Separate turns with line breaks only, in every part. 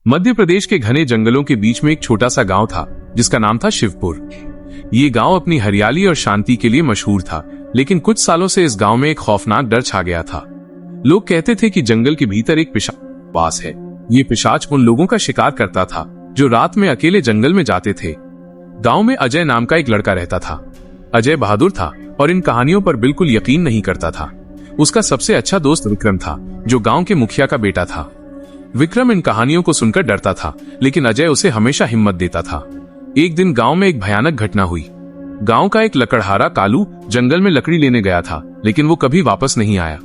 मध्य प्रदेश के घने जंगलों के बीच में एक छोटा सा गांव था जिसका नाम था शिवपुर। ये गांव अपनी हरियाली और शांति के लिए मशहूर था, लेकिन कुछ सालों से इस गांव में एक खौफनाक डर छा गया था। लोग कहते थे कि जंगल के भीतर एक पिशाच वास है। ये पिशाच उन लोगों का शिकार करता था जो रात में अकेले जंगल में जाते थे। गांव में अजय नाम का एक लड़का रहता था। अजय बहादुर था और इन कहानियों पर बिल्कुल यकीन नहीं करता था। उसका सबसे अच्छा दोस्त विक्रम था, जो गांव के मुखिया का बेटा था। विक्रम इन कहानियों को सुनकर डरता था, लेकिन अजय उसे हमेशा हिम्मत देता था। एक दिन गांव में एक भयानक घटना हुई। गांव का एक लकड़हारा कालू जंगल में लकड़ी लेने गया था, लेकिन वो कभी वापस नहीं आया।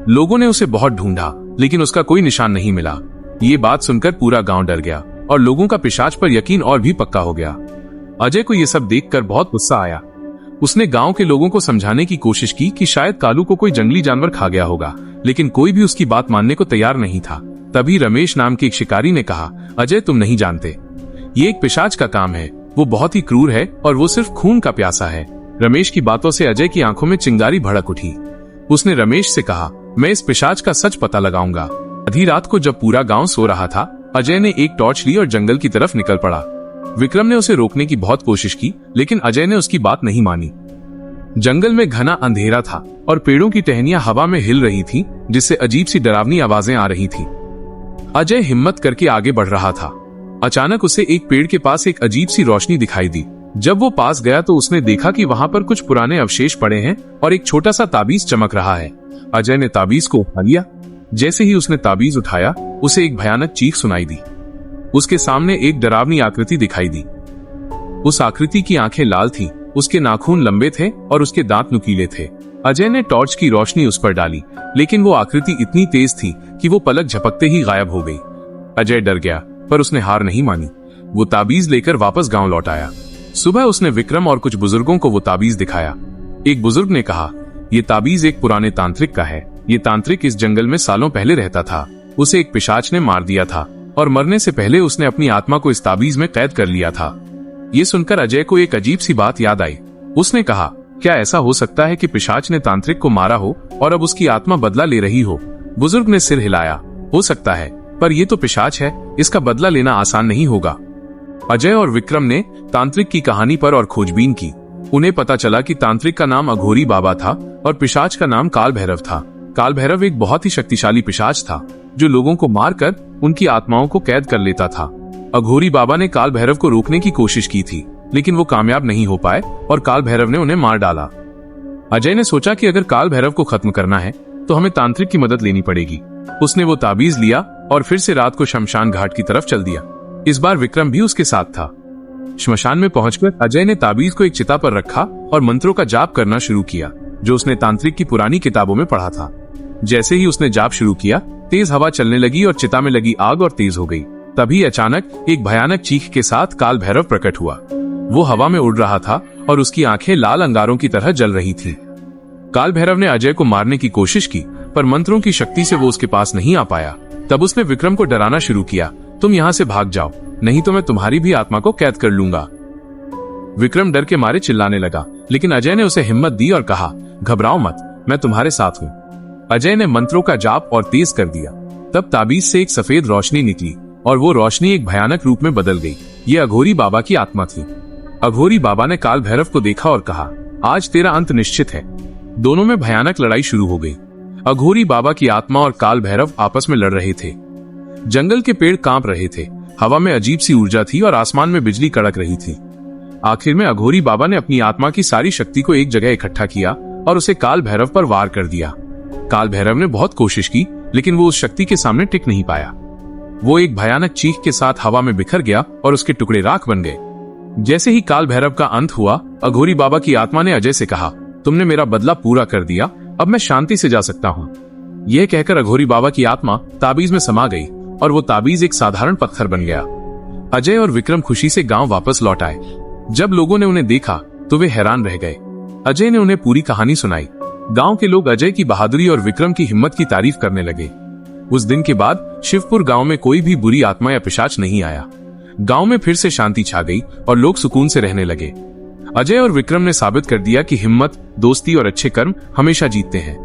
लोगों ने उसे बहुत ढूंढा, लेकिन उसका कोई निशान नहीं मिला। ये बात सुनकर पूरा गांव डर गया और लोगों का पिशाच पर यकीन और भी पक्का हो गया। अजय को ये सब देखकर बहुत गुस्सा आया। उसने गांव के लोगों को समझाने की कोशिश की कि शायद कालू को कोई जंगली जानवर खा गया होगा, लेकिन कोई भी उसकी बात मानने को तैयार नहीं था। तभी रमेश नाम के एक शिकारी ने कहा, अजय तुम नहीं जानते, ये एक पिशाच का काम है। वो बहुत ही क्रूर है और वो सिर्फ खून का प्यासा है। रमेश की बातों से अजय की आंखों में चिंगारी भड़क उठी। उसने रमेश से कहा, मैं इस पिशाच का सच पता लगाऊंगा। आधी रात को जब पूरा गांव सो रहा था, अजय ने एक टॉर्च ली और जंगल की तरफ निकल पड़ा। विक्रम ने उसे रोकने की बहुत कोशिश की, लेकिन अजय ने उसकी बात नहीं मानी। जंगल में घना अंधेरा था और पेड़ों की टहनियां हवा में हिल रही थी, जिससे अजीब सी डरावनी आवाजें आ रही थी। अजय हिम्मत करके आगे बढ़ रहा था। अचानक उसे एक पेड़ के पास एक अजीब सी रोशनी दिखाई दी। जब वो पास गया तो उसने देखा कि वहां पर कुछ पुराने अवशेष पड़े हैं और एक छोटा सा ताबीज चमक रहा है। अजय ने ताबीज को उठा लिया। जैसे ही उसने ताबीज उठाया, उसे एक भयानक चीख सुनाई दी। उसके सामने एक डरावनी आकृति दिखाई दी। उस आकृति की आंखें लाल थीं, उसके नाखून लंबे थे और उसके दांत नुकीले थे। अजय ने टॉर्च की रोशनी उस पर डाली, लेकिन वो आकृति इतनी तेज थी कि वो पलक झपकते ही गायब हो गई। अजय डर गया, पर उसने हार नहीं मानी। वो ताबीज लेकर वापस गांव लौट आया। सुबह उसने विक्रम और कुछ बुजुर्गों को वो ताबीज दिखाया। एक बुजुर्ग ने कहा, ये ताबीज एक पुराने तांत्रिक का है। ये तांत्रिक इस जंगल में सालों पहले रहता था। उसे एक पिशाच ने मार दिया था और मरने से पहले उसने अपनी आत्मा को इस ताबीज में कैद कर लिया था। ये सुनकर अजय को एक अजीब सी बात याद आई। उसने कहा, क्या ऐसा हो सकता है कि पिशाच ने तांत्रिक को मारा हो और अब उसकी आत्मा बदला ले रही हो? बुजुर्ग ने सिर हिलाया। हो सकता है, पर ये तो पिशाच है, इसका बदला लेना आसान नहीं होगा। अजय और विक्रम ने तांत्रिक की कहानी पर और खोजबीन की। उन्हें पता चला कि तांत्रिक का नाम अघोरी बाबा था और पिशाच का नाम काल भैरव था। काल भैरव एक बहुत ही शक्तिशाली पिशाच था, जो लोगों को मारकर उनकी आत्माओं को कैद कर लेता था। अघोरी बाबा ने काल भैरव को रोकने की कोशिश की थी, लेकिन वो कामयाब नहीं हो पाए और काल भैरव ने उन्हें मार डाला। अजय ने सोचा कि अगर काल भैरव को खत्म करना है तो हमें तांत्रिक की मदद लेनी पड़ेगी। उसने वो ताबीज लिया और फिर से रात को शमशान घाट की तरफ चल दिया। इस बार विक्रम भी उसके साथ था। श्मशान में पहुंचकर अजय ने ताबीज को एक चिता पर रखा और मंत्रों का जाप करना शुरू किया, जो उसने तांत्रिक की पुरानी किताबों में पढ़ा था। जैसे ही उसने जाप शुरू किया, तेज हवा चलने लगी और चिता में लगी आग और तेज हो गई। तभी अचानक एक भयानक चीख के साथ काल भैरव प्रकट हुआ। वो हवा में उड़ रहा था और उसकी आंखें लाल अंगारों की तरह जल रही थीं। काल भैरव ने अजय को मारने की कोशिश की, पर मंत्रों की शक्ति से वो उसके पास नहीं आ पाया। तब उसने विक्रम को डराना शुरू किया, तुम यहाँ से भाग जाओ, नहीं तो मैं तुम्हारी भी आत्मा को कैद कर लूंगा। विक्रम डर के मारे चिल्लाने लगा, लेकिन अजय ने उसे हिम्मत दी और कहा, घबराओ मत, मैं तुम्हारे साथ हूँ। अजय ने मंत्रों का जाप और तेज कर दिया। तब ताबीज से एक सफेद रोशनी निकली और वो रोशनी एक भयानक रूप में बदल गई। ये अघोरी बाबा की आत्मा थी। अघोरी बाबा ने काल भैरव को देखा और कहा, आज तेरा अंत निश्चित है। दोनों में भयानक लड़ाई शुरू हो गई। अघोरी बाबा की आत्मा और काल भैरव आपस में लड़ रहे थे। जंगल के पेड़ कांप रहे थे, हवा में अजीब सी ऊर्जा थी और आसमान में बिजली कड़क रही थी। आखिर में अघोरी बाबा ने अपनी आत्मा की सारी शक्ति को एक जगह इकट्ठा किया और उसे काल भैरव पर वार कर दिया। काल भैरव ने बहुत कोशिश की, लेकिन वो उस शक्ति के सामने टिक नहीं पाया। वो एक भयानक चीख के साथ हवा में बिखर गया और उसके टुकड़े राख बन गए। जैसे ही काल भैरव का अंत हुआ, अघोरी बाबा की आत्मा ने अजय से कहा, तुमने मेरा बदला पूरा कर दिया, अब मैं शांति से जा सकता हूँ। यह कहकर अघोरी बाबा की आत्मा ताबीज में समा गई और वो ताबीज एक साधारण पत्थर बन गया। अजय और विक्रम खुशी से गांव वापस लौट आए। जब लोगों ने उन्हें देखा तो वे हैरान रह गए। अजय ने उन्हें पूरी कहानी सुनाई। गांव के लोग अजय की बहादुरी और विक्रम की हिम्मत की तारीफ करने लगे। उस दिन के बाद शिवपुर गांव में कोई भी बुरी आत्मा या पिशाच नहीं आया। गांव में फिर से शांति छा गई और लोग सुकून से रहने लगे। अजय और विक्रम ने साबित कर दिया कि हिम्मत, दोस्ती और अच्छे कर्म हमेशा जीतते हैं।